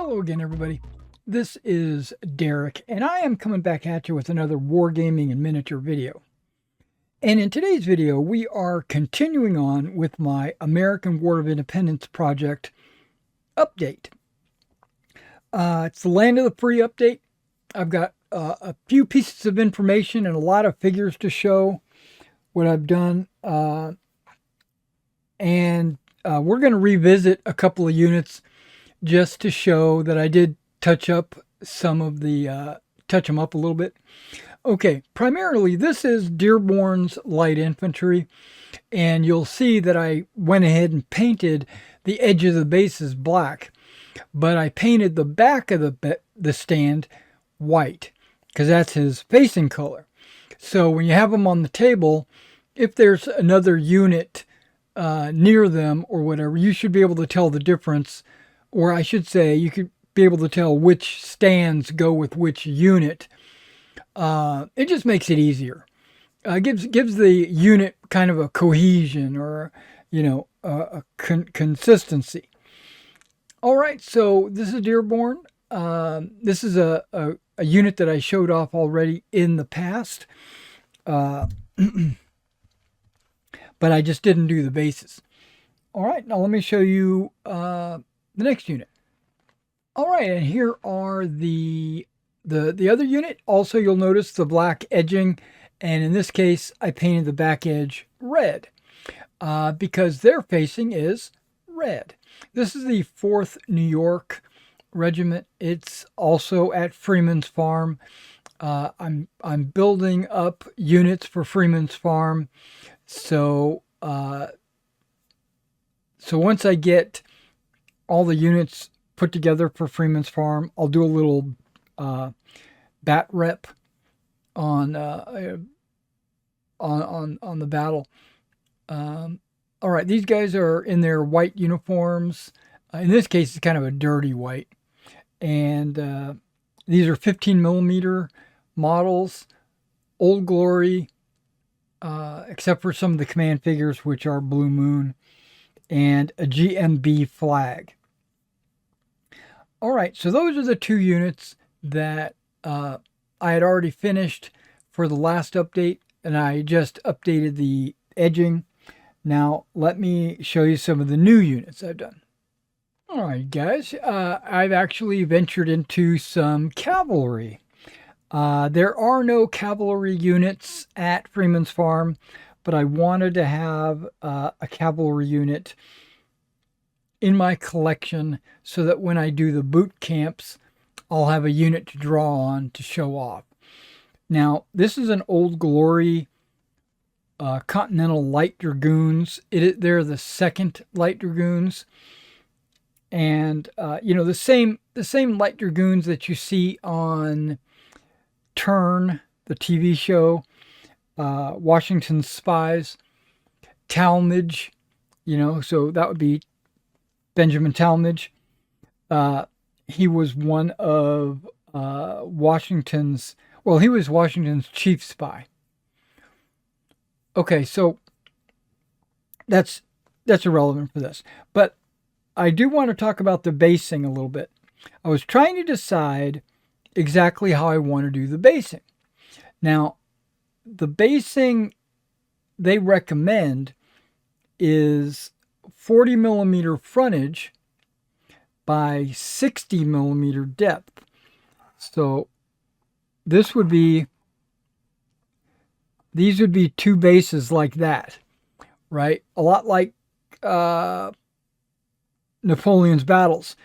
Hello again, everybody. This is Derek, and I am coming back at you with another wargaming and miniature video. And in today's video, we are continuing on with my American War of Independence project update. It's the Land of the Free update. I've got a few pieces of information and a lot of figures to show what I've done. And we're going to revisit a couple of units just to show that I did touch up some of the, touch them up a little bit. Okay, primarily this is Dearborn's Light Infantry, and you'll see that I went ahead and painted the edge of the bases black, but I painted the back of the stand white, because that's his facing color. So when you have them on the table, if there's another unit near them or whatever, you should be able to tell the difference. Or I should say, you could be able to tell which stands go with which unit. It just makes it easier. Gives the unit kind of a cohesion or, a consistency. All right, so this is Dearborn. This is a unit that I showed off already in the past. But I just didn't do the bases. All right, now let me show you the next unit. All right, and here are the other unit. Also, you'll notice the black edging, and in this case, I painted the back edge red because their facing is red. This is the 4th New York Regiment. It's also at Freeman's Farm. I'm building up units for Freeman's Farm, so once I get all the units put together for Freeman's Farm, I'll do a little bat rep on the battle. All right, these guys are in their white uniforms. In this case, it's kind of a dirty white, and these are 15mm models, Old Glory, except for some of the command figures, which are Blue Moon, and a GMB flag. All right, so those are the two units that I had already finished for the last update, and I just updated the edging. Now, let me show you some of the new units I've done. All right, guys, I've actually ventured into some cavalry. There are no cavalry units at Freeman's Farm, but I wanted to have a cavalry unit in my collection so that when I do the boot camps, I'll have a unit to draw on to show off. Now, this is an Old Glory Continental Light Dragoons. They're the 2nd Light Dragoons. And, the same Light Dragoons that you see on Turn, the TV show, Washington's Spies, Talmadge, so that would be Benjamin Talmadge. He was one of Washington's chief spy. Okay, so that's irrelevant for this. But I do want to talk about the basing a little bit. I was trying to decide exactly how I want to do the basing. Now, the basing they recommend is 40mm frontage by 60mm depth. So these would be two bases like that, right? A lot like Napoleon's battles.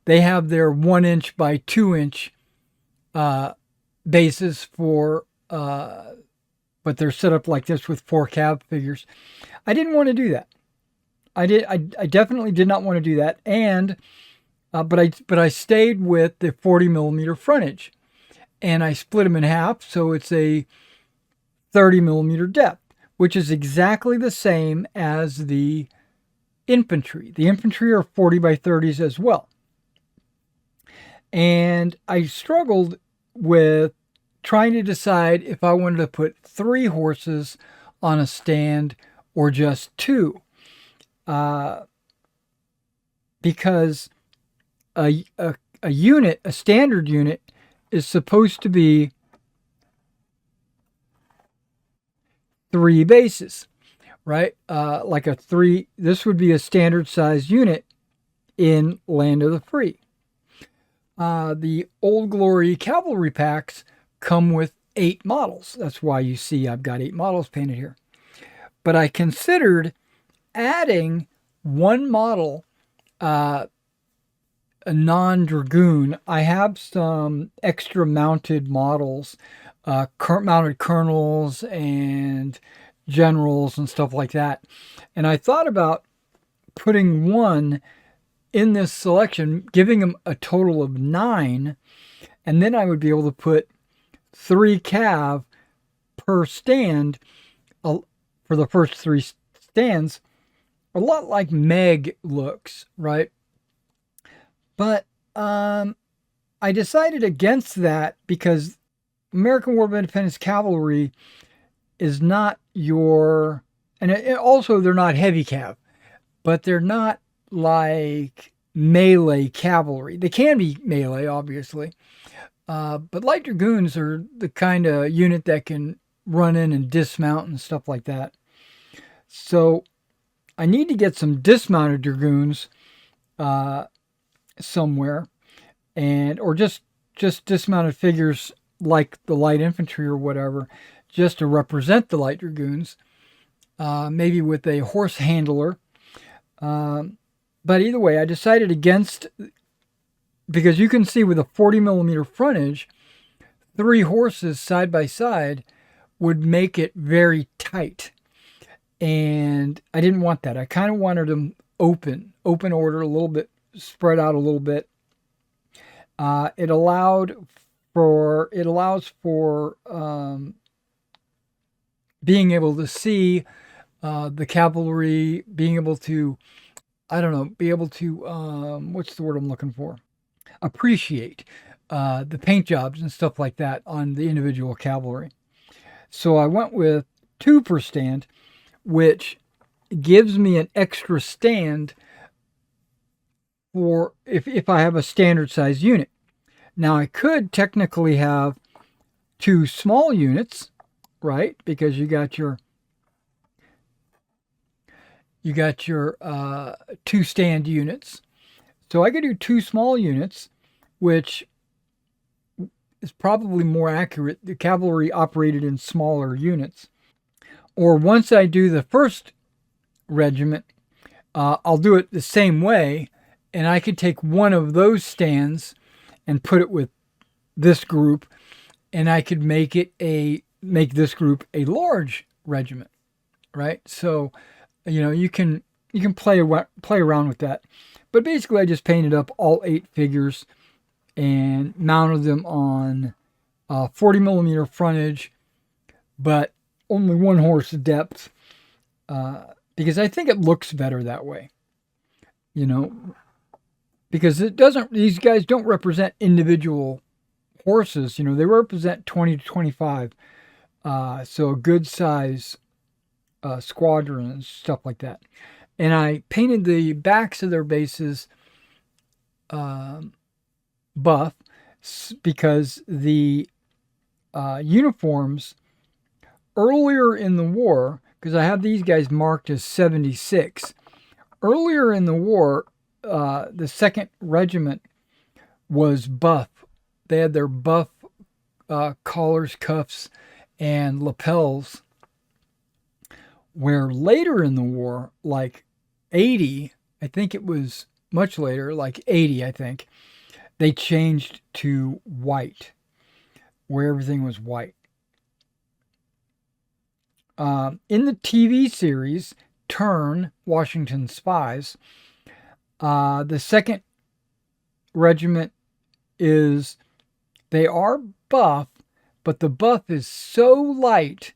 They have their 1" by 2" bases for, but they're set up like this with 4 cav figures. I didn't want to do that. I definitely did not want to do that, and but I stayed with the 40mm frontage, and I split them in half, so it's a 30mm depth, which is exactly the same as the infantry. The infantry are 40 by 30s as well. And I struggled with trying to decide if I wanted to put 3 horses on a stand or just 2. Because a a unit, a standard unit, is supposed to be 3 bases, right? Like a 3, this would be a standard size unit in Land of the Free. The Old Glory cavalry packs come with 8 models. That's why you see I've got 8 models painted here. But I considered adding one model, a non-Dragoon. I have some extra mounted models, mounted colonels and generals and stuff like that. And I thought about putting one in this selection, giving them a total of 9, and then I would be able to put 3 cav per stand for the first 3 stands, a lot like Meg looks, right? But I decided against that because American War of Independence Cavalry is not your, and also they're not heavy cav, but they're not like melee cavalry. They can be melee, obviously, but light dragoons are the kind of unit that can run in and dismount and stuff like that. So I need to get some dismounted dragoons somewhere, or just dismounted figures like the light infantry or whatever, just to represent the light dragoons. Maybe with a horse handler. But either way, I decided against, because you can see with a 40 millimeter frontage, 3 horses side by side would make it very tight. And I didn't want that. I kind of wanted them open order, a little bit, spread out a little bit. It allows for being able to see the cavalry, being able to, what's the word I'm looking for? Appreciate the paint jobs and stuff like that on the individual cavalry. So I went with 2 per stand, which gives me an extra stand for if I have a standard size unit. Now I could technically have 2 small units, right? Because you got your 2 stand units. So I could do 2 small units, which is probably more accurate. The cavalry operated in smaller units. Or once I do the first regiment, I'll do it the same way, and I could take one of those stands and put it with this group, and I could make this group a large regiment, right? So, you can play around with that. But basically, I just painted up all 8 figures and mounted them on 40 millimeter frontage, but only 1 horse depth, because I think it looks better that way. Because these guys don't represent individual horses. They represent 20 to 25. So a good size squadron and stuff like that. And I painted the backs of their bases buff, because the uniforms earlier in the war, because I have these guys marked as 76. Earlier in the war, the 2nd Regiment was buff. They had their buff collars, cuffs, and lapels. Where later in the war, like 80, I think it was much later, like 80, I think, they changed to white, where everything was white. In the TV series, Turn, Washington Spies, the 2nd Regiment they are buff, but the buff is so light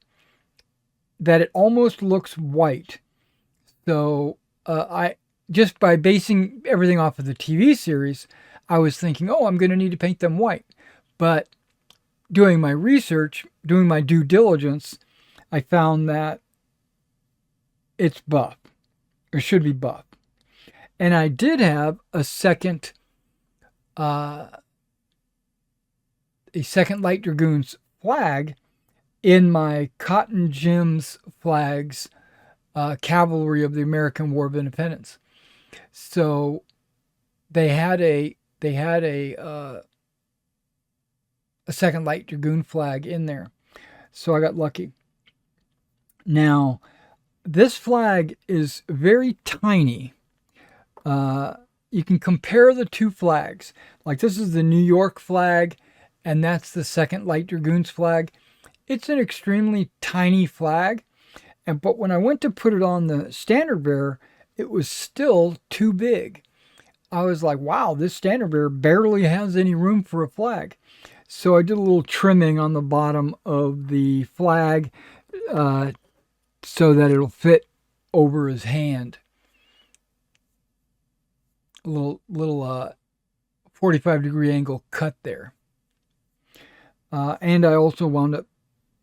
that it almost looks white. So I just by basing everything off of the TV series, I was thinking, I'm going to need to paint them white. But doing my research, doing my due diligence, I found that it's buff, or should be buff. And I did have a 2nd uh, a Second Light Dragoons flag in my Cotton Jim's flags cavalry of the American War of Independence. So they had a Second Light Dragoon flag in there. So I got lucky. Now, this flag is very tiny. You can compare the two flags. Like this is the New York flag, and that's the Second Light Dragoons flag. It's an extremely tiny flag, but when I went to put it on the standard bearer, it was still too big. I was like, wow, this standard bearer barely has any room for a flag. So I did a little trimming on the bottom of the flag so that it'll fit over his hand. A little 45-degree angle cut there. And I also wound up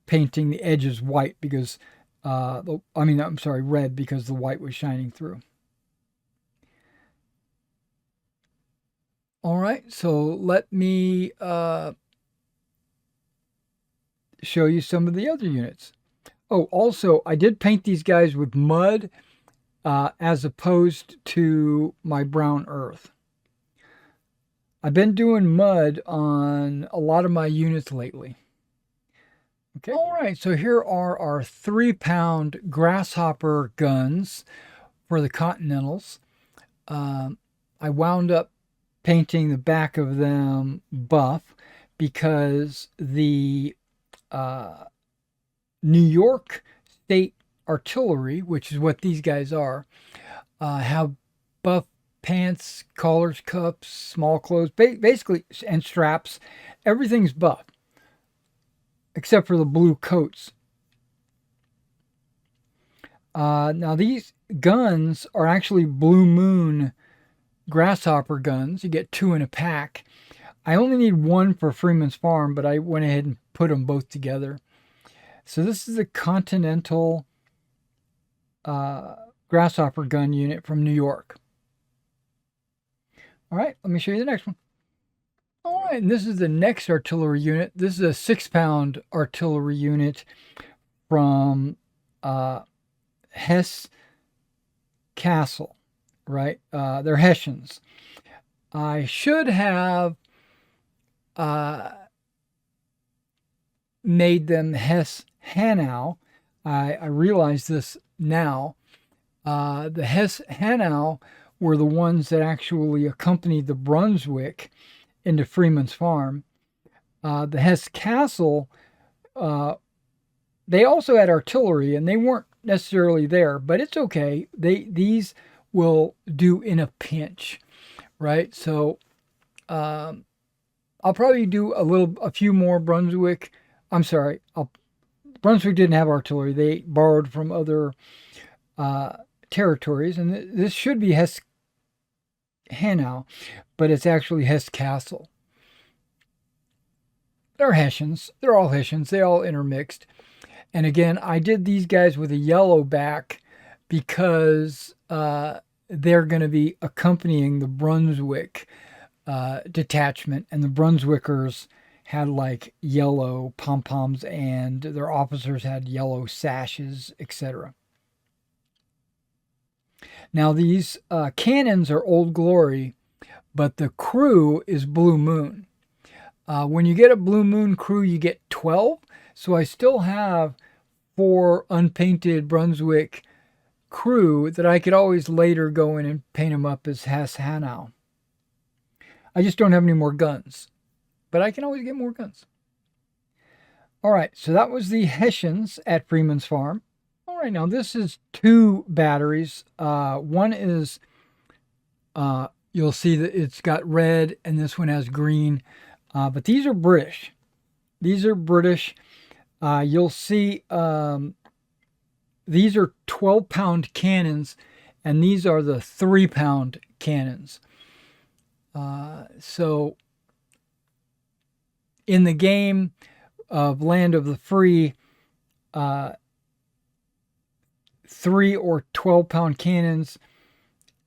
painting the edges white because, red because the white was shining through. All right, so let me show you some of the other units. Oh, also, I did paint these guys with mud as opposed to my brown earth. I've been doing mud on a lot of my units lately. Okay. All right, so here are our 3-pound grasshopper guns for the Continentals. I wound up painting the back of them buff because the New York State Artillery, which is what these guys are, have buff pants, collars, cups, small clothes, basically, and straps. Everything's buff, except for the blue coats. Now, these guns are actually Blue Moon grasshopper guns. You get 2 in a pack. I only need 1 for Freeman's Farm, but I went ahead and put them both together. So this is a Continental grasshopper gun unit from New York. All right, let me show you the next one. All right, and this is the next artillery unit. This is a 6-pound artillery unit from Hesse Castle, right? They're Hessians. I should have made them Hesse Hanau. I realize this now. The Hesse Hanau were the ones that actually accompanied the Brunswick into Freeman's Farm. The Hesse Castle, they also had artillery, and they weren't necessarily there, but it's okay. These will do in a pinch, right? So I'll probably do a few more Brunswick. I'm sorry, Brunswick didn't have artillery. They borrowed from other territories, and this should be Hesse Hanau, but it's actually Hesse Castle. They're Hessians. They're all Hessians. They all intermixed. And again, I did these guys with a yellow back because they're going to be accompanying the Brunswick detachment, and the Brunswickers had like yellow pom-poms, and their officers had yellow sashes, etc. Now, these cannons are Old Glory, but the crew is Blue Moon. When you get a Blue Moon crew, you get 12. So I still have 4 unpainted Brunswick crew that I could always later go in and paint them up as Hesse Hanau. I just don't have any more guns, but I can always get more guns. All right, so that was the Hessians at Freeman's Farm. All right, now this is 2 batteries. One is, you'll see that it's got red, and this one has green. But these are British. These are British. You'll see these are 12-pound cannons, and these are the 3-pound cannons. So in the game of Land of the Free, 3 or 12-pound cannons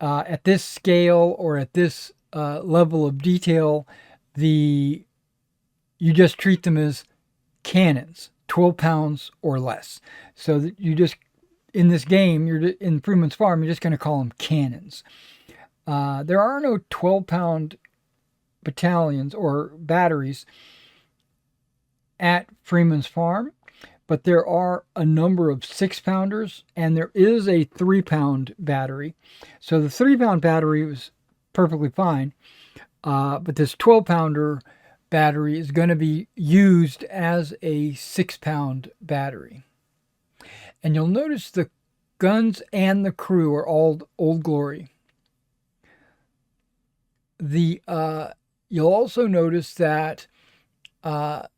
at this scale or at this level of detail, you just treat them as cannons, 12 pounds or less. So that you just, in this game, you're in Freeman's Farm, you're just going to call them cannons. There are no 12-pound battalions or batteries at Freeman's Farm, but there are a number of 6-pounders, and there is a 3-pound battery. So the 3-pound battery was perfectly fine, but this 12-pounder battery is going to be used as a 6-pound battery. And you'll notice the guns and the crew are all Old Glory. You'll also notice that the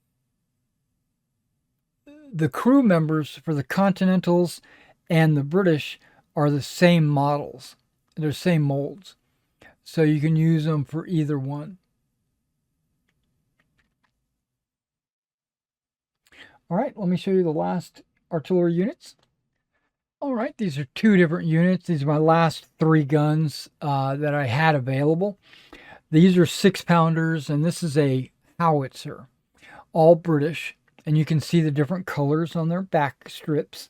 crew members for the Continentals and the British are the same models. They're the same molds. So you can use them for either one. All right, let me show you the last artillery units. All right, these are 2 different units. These are my last 3 guns that I had available. These are 6-pounders, and this is a howitzer, all British. And you can see the different colors on their back strips.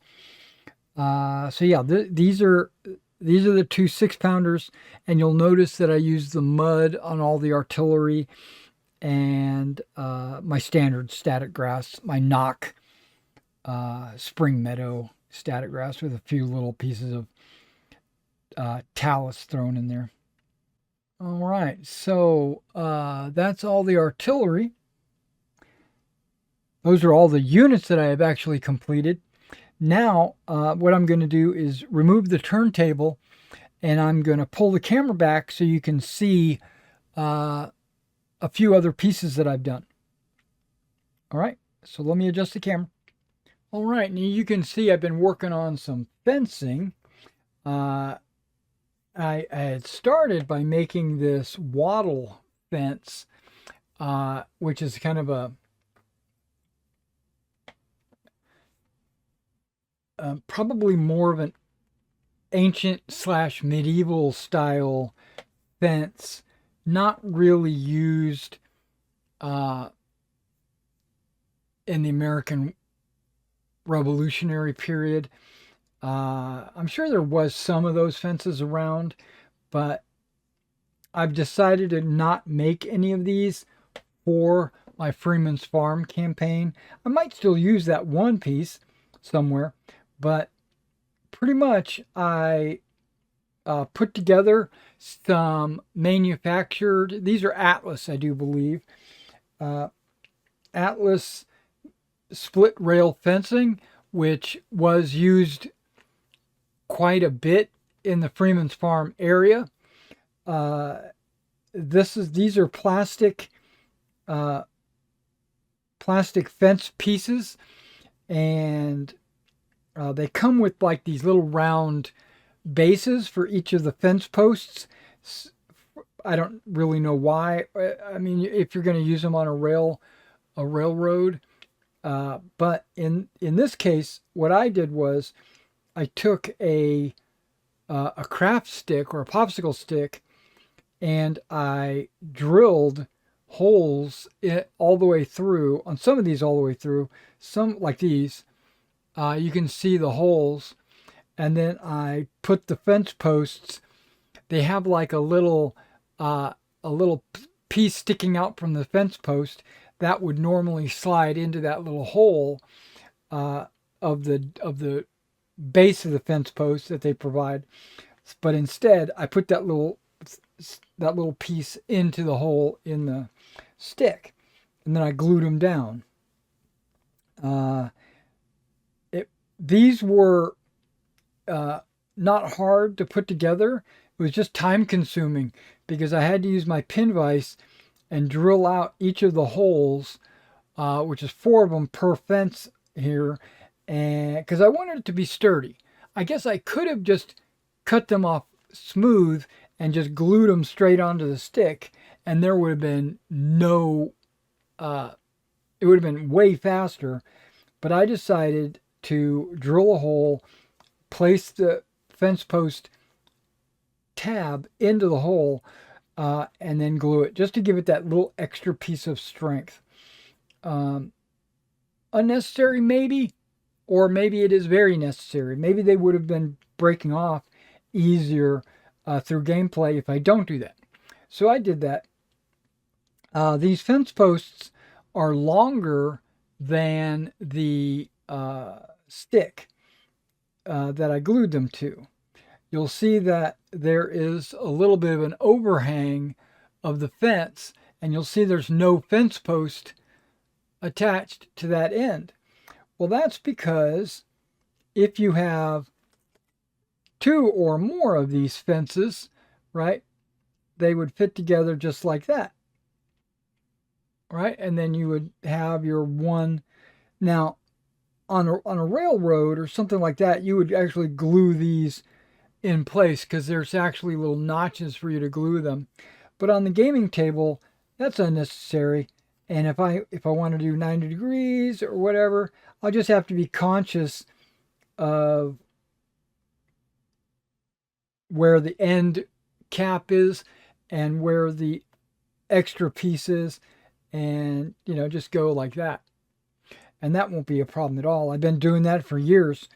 So yeah, these are the 2 6-pounders, and you'll notice that I use the mud on all the artillery and my standard static grass, my knock spring meadow static grass with a few little pieces of talus thrown in there. All right, so that's all the artillery. Those are all the units that I have actually completed. Now, what I'm going to do is remove the turntable, and I'm going to pull the camera back so you can see a few other pieces that I've done. All right, so let me adjust the camera. All right, now you can see I've been working on some fencing. I had started by making this wattle fence, which is kind of a probably more of an ancient / medieval style fence, not really used in the American Revolutionary period. I'm sure there was some of those fences around, but I've decided to not make any of these for my Freeman's Farm campaign. I might still use that one piece somewhere, but pretty much I put together some manufactured, these are Atlas, I do believe, Atlas split rail fencing, which was used quite a bit in the Freeman's Farm area. These are plastic fence pieces, and they come with like these little round bases for each of the fence posts. I don't really know why. I mean, if you're going to use them on a railroad, but in this case, what I did was I took a craft stick or a popsicle stick, and I drilled holes all the way through, on some of these all the way through, some like these, you can see the holes, and then I put the fence posts, they have like a little piece sticking out from the fence post that would normally slide into that little hole of the base of the fence post that they provide, but instead I put that little piece into the hole in the stick, and then I glued them down. These were not hard to put together. It was just time consuming because I had to use my pin vise and drill out each of the holes, which is 4 of them per fence here, and because I wanted it to be sturdy. I guess I could have just cut them off smooth and just glued them straight onto the stick, and there would have been it would have been way faster. But I decided to drill a hole, place the fence post tab into the hole, and then glue it just to give it that little extra piece of strength. Um, Unnecessary, maybe, or maybe it is very necessary. Maybe they would have been breaking off easier through gameplay if I don't do that. So I did that. These fence posts are longer than the stick that I glued them to. You'll see that there is a little bit of an overhang of the fence, and you'll see there's no fence post attached to that end. Well, that's because if you have two or more of these fences, right, they would fit together just like that, right? And then you would have your one. Now, on a railroad or something like that, you would actually glue these in place because there's actually little notches for you to glue them. But on the gaming table, that's unnecessary. And if I want to do 90 degrees or whatever, I'll just have to be conscious of where the end cap is and where the extra piece is, and just go like that. And that won't be a problem at all. I've been doing that for years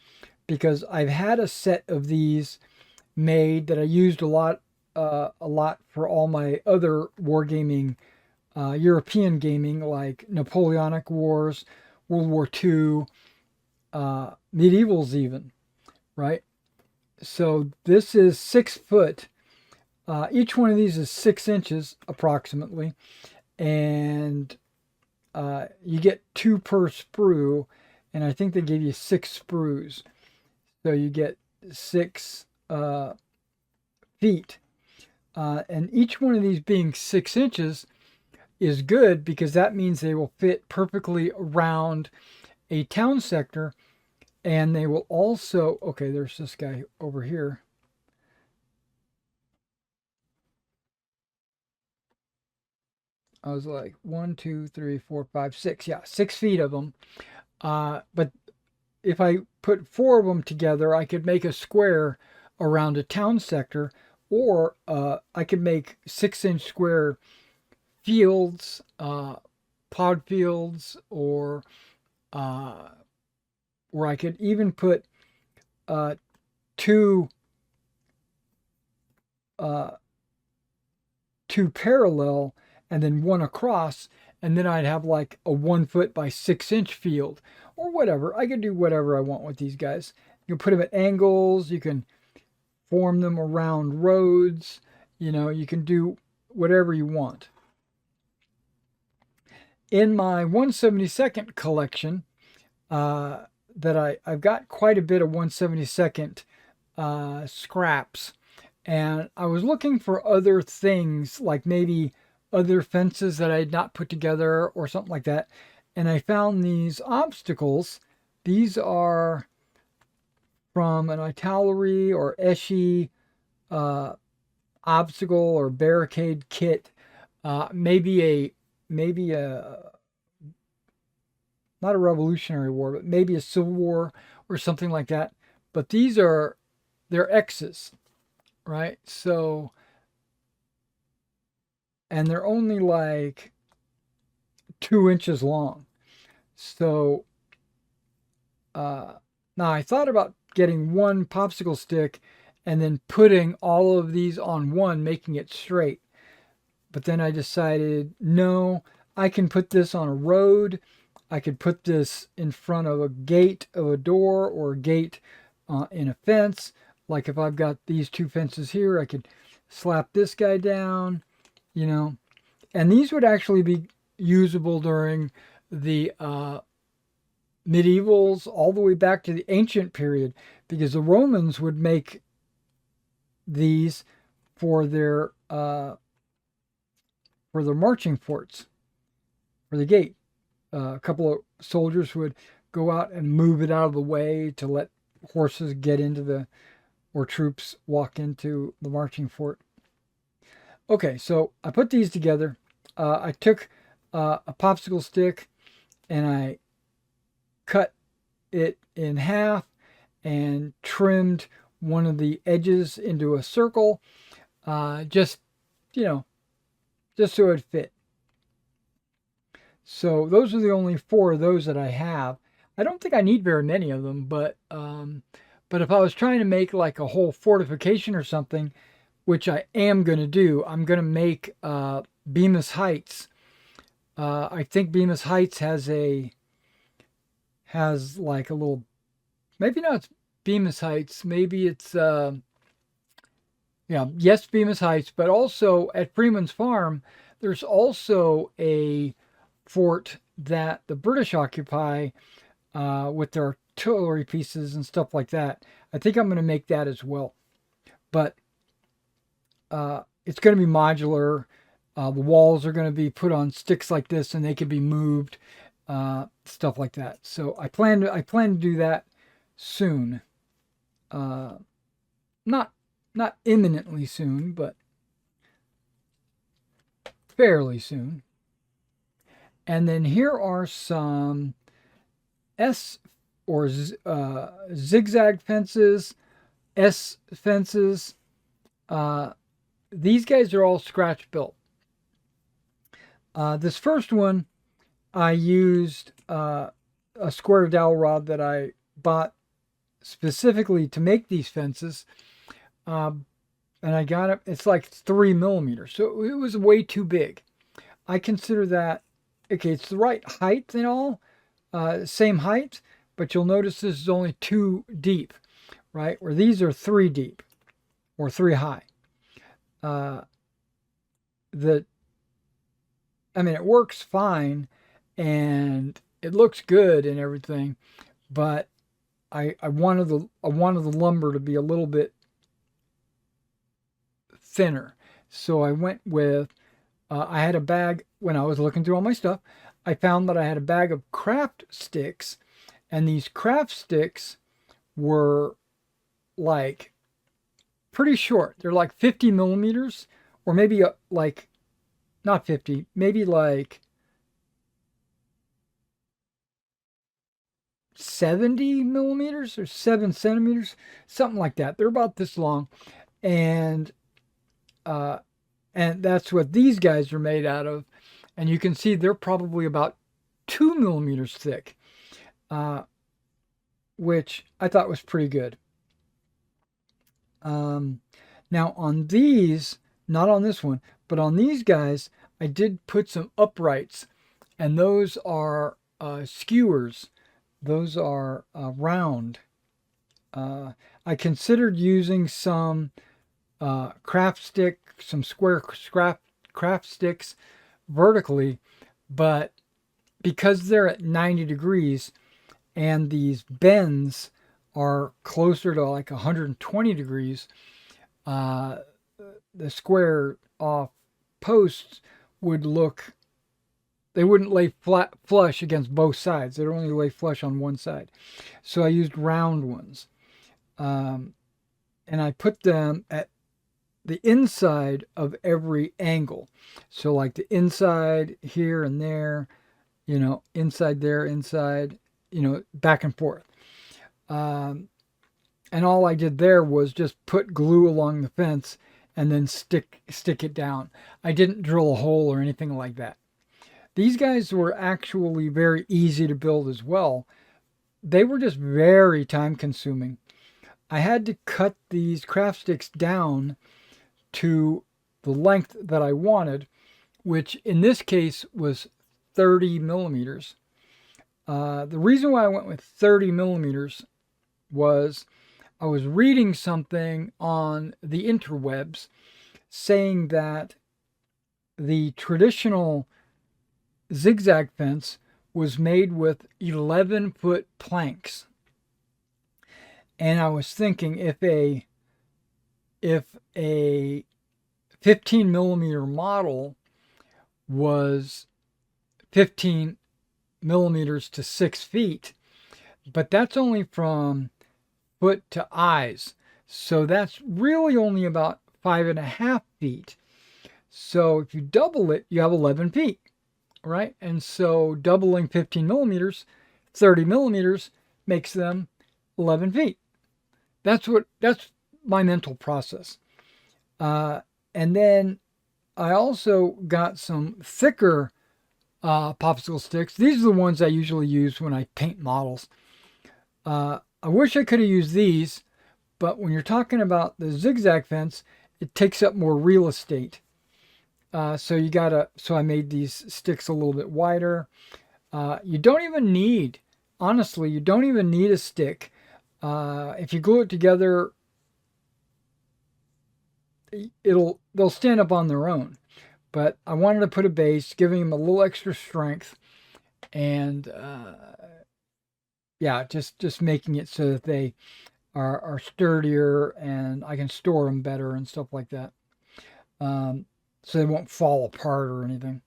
because I've had a set of these made that I used a lot for all my other wargaming, European gaming like Napoleonic Wars, World War II, medievals even, right? So this is 6 foot. Each one of these is 6 inches approximately, and you get two per sprue, and I think they give you 6 sprues, so you get 6 feet. And each one of these being 6 inches is good because that means they will fit perfectly around a town sector, and they will also. Okay, there's this guy over here. I was like 1, 2, 3, 4, 5, 6. Yeah, 6 feet of them. But if I put four of them together, I could make a square around a town sector, or I could make 6 inch square fields, pod fields, uh, or I could even put uh, two uh, two parallel and then one across, and then I'd have like a 1 foot by 6 inch field or whatever. I can do whatever I want with these guys. You can put them at angles, you can form them around roads, you can do whatever you want. In my 1/72 collection, I've got quite a bit of 1/72 scraps, and I was looking for other things like maybe other fences that I had not put together or something like that, and I found these obstacles. These are from an Italeri or Eschi uh, obstacle or barricade kit. Maybe a not a Revolutionary War, but maybe a Civil War or something like that. But they're X's, right? So, and they're only like 2 inches long. So uh, now I thought about getting one popsicle stick and then putting all of these on one, making it straight. But then I decided, no, I can put this on a road. I could put this in front of a gate of a door or a gate in a fence. Like if I've got these two fences here, I could slap this guy down, you know. And these would actually be usable during the medievals all the way back to the ancient period because the Romans would make these for their marching forts, for the gate. A couple of soldiers would go out and move it out of the way to let horses get into or troops walk into the marching fort. Okay, so I put these together. I took a popsicle stick and I cut it in half and trimmed one of the edges into a circle. Just, just so it fit. So those are the only 4 of those that I have. I don't think I need very many of them, but if I was trying to make like a whole fortification or something, which I am going to do, I'm going to make Bemis Heights. I think Bemis Heights has like a little, maybe not Bemis Heights, maybe it's yeah, yes, Bemis Heights, but also at Freeman's Farm, there's also a fort that the British occupy with their artillery pieces and stuff like that. I think I'm going to make that as well. But it's going to be modular. The walls are going to be put on sticks like this, and they can be moved, stuff like that. So I plan to do that soon. Not not imminently soon, but fairly soon. And then here are some S or zigzag fences, S fences. These guys are all scratch built. This first one, I used a square dowel rod that I bought specifically to make these fences. And I got it, it's like 3 millimeters. So it was way too big. I consider that, okay, it's the right height and all, same height, but you'll notice this is only 2 deep, right? Where these are 3 deep or 3 high. The I mean, it works fine and it looks good and everything, but I wanted the lumber to be a little bit thinner. So I went with I had a bag when I was looking through all my stuff. I found that I had a bag of craft sticks, and these craft sticks were like pretty short. They're like 50 millimeters, or maybe like not 50, maybe like 70 millimeters or 7 centimeters, something like that. They're about this long, and uh, and that's what these guys are made out of. And you can see they're probably about 2 millimeters thick, uh, which I thought was pretty good. Um, Now on these, not on this one, but on these guys, I did put some uprights, and those are skewers. Those are round. I considered using some craft stick, some square craft sticks vertically, but because they're at 90 degrees and these bends are closer to like 120 degrees, uh, the square off posts would look, they wouldn't lay flat flush against both sides. They'd only lay flush on one side. So I used round ones. Um, and I put them at the inside of every angle. So like the inside here and there, inside there, inside, back and forth. Um, and all I did there was just put glue along the fence and then stick it down. I didn't drill a hole or anything like that. These guys were actually very easy to build as well. They were just very time consuming. I had to cut these craft sticks down to the length that I wanted, which in this case was 30 millimeters. The reason why I went with 30 millimeters was I was reading something on the interwebs saying that the traditional zigzag fence was made with 11-foot planks. And I was thinking if a 15 millimeter model was 15 millimeters to 6 feet, but that's only from foot to eyes. So that's really only about 5.5 feet. So if you double it, you have 11 feet, right? And so doubling 15 millimeters, 30 millimeters makes them 11 feet. That's my mental process. And then I also got some thicker popsicle sticks. These are the ones I usually use when I paint models. I wish I could have used these, but when you're talking about the zigzag fence, it takes up more real estate. So I made these sticks a little bit wider. You don't even need, honestly, you don't even need a stick. If you glue it together, they'll stand up on their own. But I wanted to put a base, giving them a little extra strength, and yeah, just making it so that they are sturdier and I can store them better and stuff like that. So they won't fall apart or anything.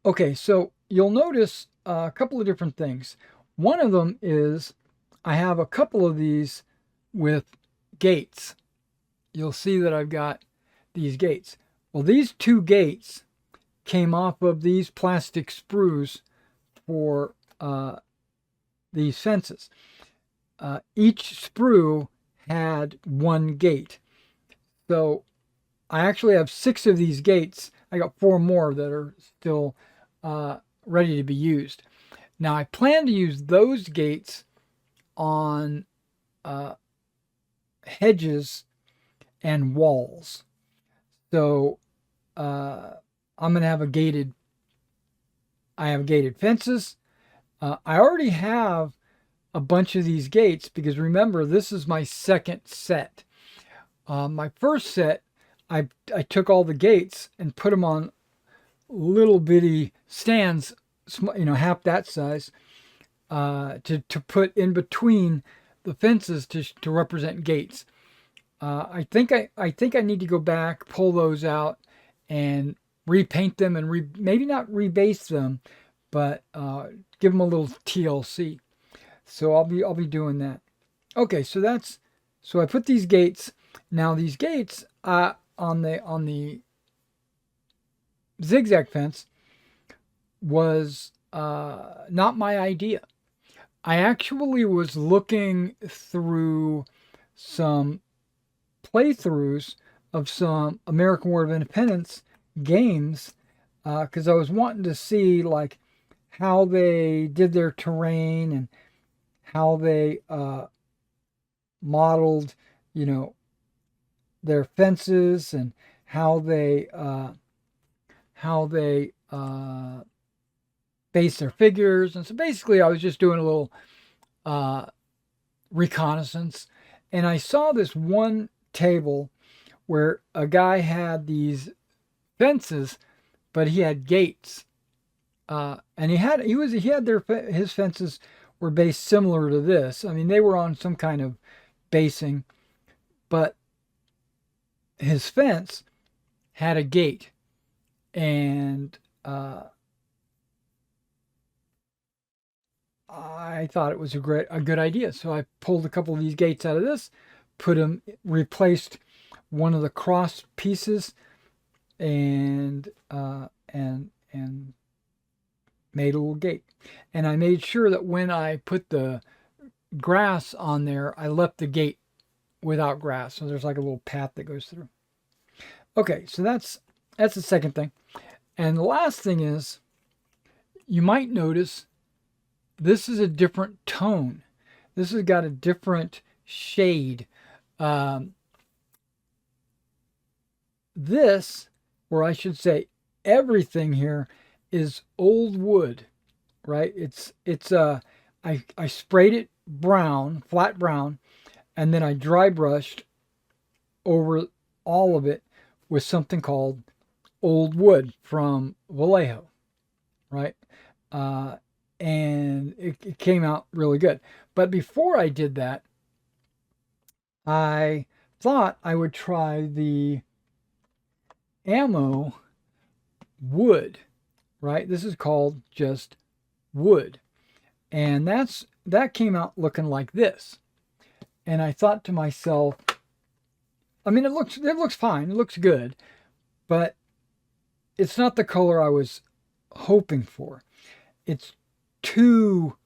Okay, so you'll notice a couple of different things. One of them is I have a couple of these with gates. You'll see that I've got these gates. Well, these two gates came off of these plastic sprues for these fences. Each sprue had one gate. So I actually have 6 of these gates. I got 4 more that are still ready to be used. Now I plan to use those gates on hedges and walls. So I'm going to have I have gated fences. I already have a bunch of these gates because remember, this is my second set. My first set, I took all the gates and put them on little bitty stands, half that size, to put in between the fences to represent gates. I think I need to go back, pull those out, and repaint them and maybe not rebase them, but give them a little TLC. So I'll be doing that. Okay, so I put these gates. Now these gates on the zigzag fence was not my idea. I actually was looking through some playthroughs of some American War of Independence games because I was wanting to see like how they did their terrain and how they modeled, their fences and how they base their figures. And so basically, I was just doing a little reconnaissance, and I saw this one table where a guy had these fences, but he had gates, and he had his fences were based similar to this. I mean, they were on some kind of basing, but his fence had a gate, and I thought it was a good idea. So I pulled a couple of these gates out of this, replaced one of the cross pieces, and made a little gate. And I made sure that when I put the grass on there, I left the gate without grass. So there's like a little path that goes through. Okay, so that's the second thing. And the last thing is, you might notice this is a different tone. This has got a different shade. This, or I should say, everything here is old wood, right? I sprayed it brown, flat brown, and then I dry brushed over all of it with something called old wood from Vallejo, right? And it came out really good. But before I did that, I thought I would try the ammo wood, right? This is called just wood. And that came out looking like this. And I thought to myself, I mean, it looks fine. It looks good, but it's not the color I was hoping for. It's too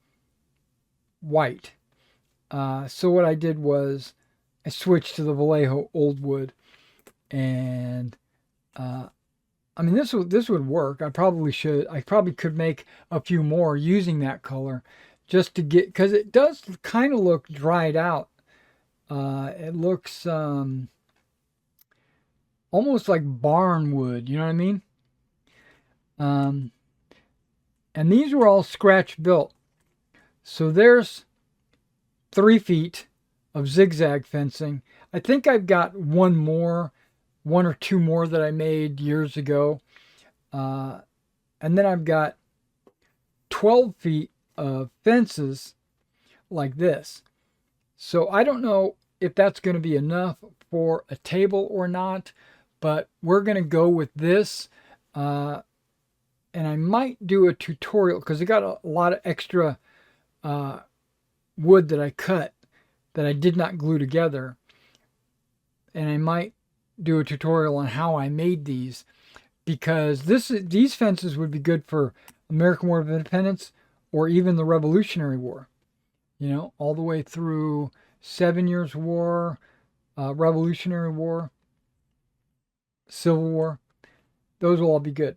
white. So what I did was I switched to the Vallejo Old Wood, and I mean, this would work. I probably could make a few more using that color, just to get, because it does kind of look dried out. It looks almost like barn wood. You know what I mean? Um, and these were all scratch built. So there's 3 feet of zigzag fencing. I think I've got one or two more that I made years ago. Uh, and then I've got 12 feet of fences like this. So I don't know if that's going to be enough for a table or not, but we're going to go with this. And I might do a tutorial because I got a lot of extra uh, wood that I cut that I did not glue together. And I might do a tutorial on how I made these, because these fences would be good for American War of Independence or even the Revolutionary War. You know, all the way through 7 Years' War, Revolutionary War, Civil War. Those will all be good.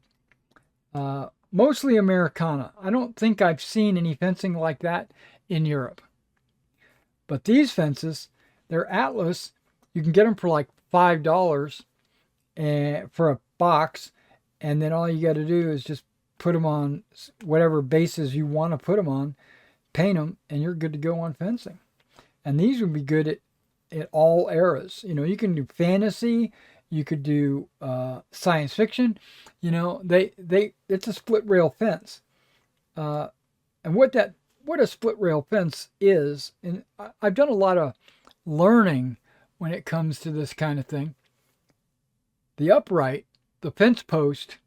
Mostly Americana. I don't think I've seen any fencing like that in Europe. But these fences, they're Atlas. You can get them for like $5 for a box, and then all you got to do is just put them on whatever bases you want to put them on, paint them, and you're good to go on fencing. And these would be good at all eras. You know, you can do fantasy, you could do science fiction. You know, it's a split rail fence. And what a split rail fence is, and I've done a lot of learning when it comes to this kind of thing. The fence post,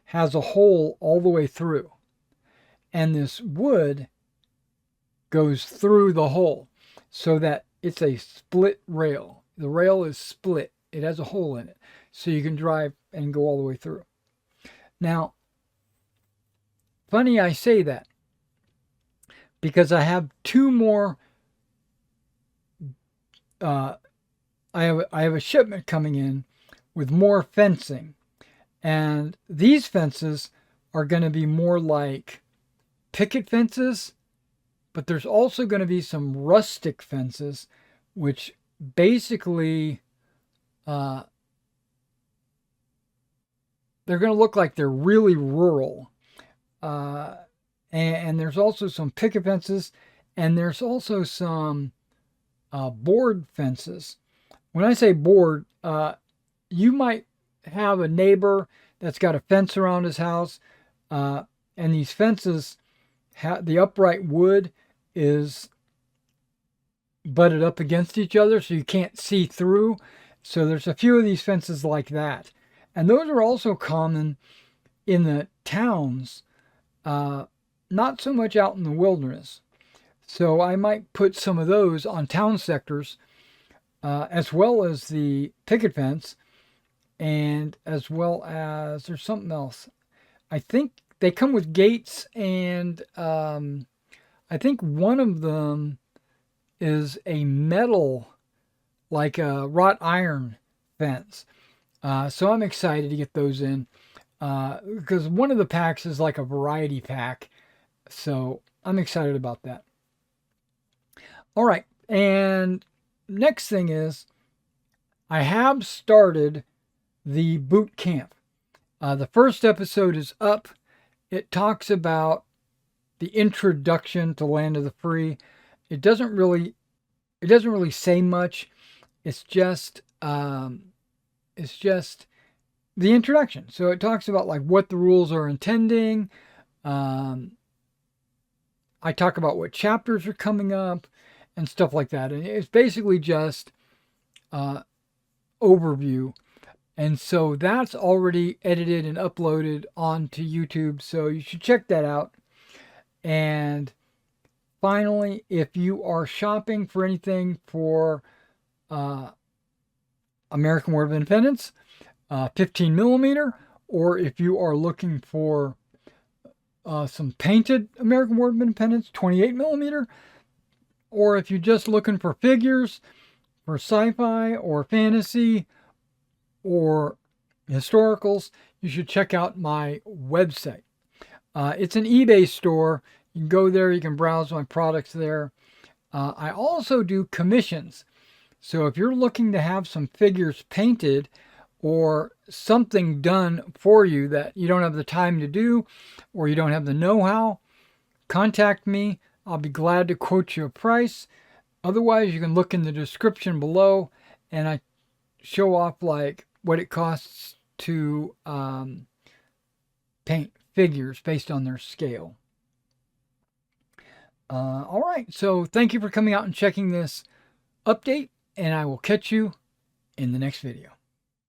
has a hole all the way through, and this wood goes through the hole so that it's a split rail. The rail is split. It has a hole in it, so you can drive and go all the way through. Now, funny I say that, because I have two more. I have a shipment coming in with more fencing, and these fences are going to be more like picket fences, but there's also going to be some rustic fences, which basically they're going to look like they're really rural. And there's also some picket fences, and there's also some board fences. When I say board, you might have a neighbor that's got a fence around his house, and these fences, the upright wood is butted up against each other, so you can't see through. So there's a few of these fences like that, and those are also common in the towns, not so much out in the wilderness. So I might put some of those on town sectors, as well as the picket fence, and as well as there's something else. I think they come with gates, and I think one of them is a metal, like a wrought iron fence. So I'm excited to get those in, because one of the packs is like a variety pack. So I'm excited about that. All right, and next thing is I have started the boot camp. The first episode is up. It talks about the introduction to Land of the Free. It doesn't really say much. It's just the introduction. So it talks about like what the rules are intending. I talk about what chapters are coming up and stuff like that. And it's basically just overview. And so that's already edited and uploaded onto YouTube. So you should check that out. And finally, if you are shopping for anything for American War of Independence, 15 millimeter, or if you are looking for some painted American War of Independence, 28 millimeter, or if you're just looking for figures for sci-fi or fantasy or historicals, you should check out my website. It's an eBay store. You can go there, you can browse my products there. I also do commissions. So if you're looking to have some figures painted or something done for you that you don't have the time to do or you don't have the know-how, contact me. I'll be glad to quote you a price. Otherwise, you can look in the description below and I show off like what it costs to paint figures based on their scale. All right, so thank you for coming out and checking this update, and I will catch you in the next video.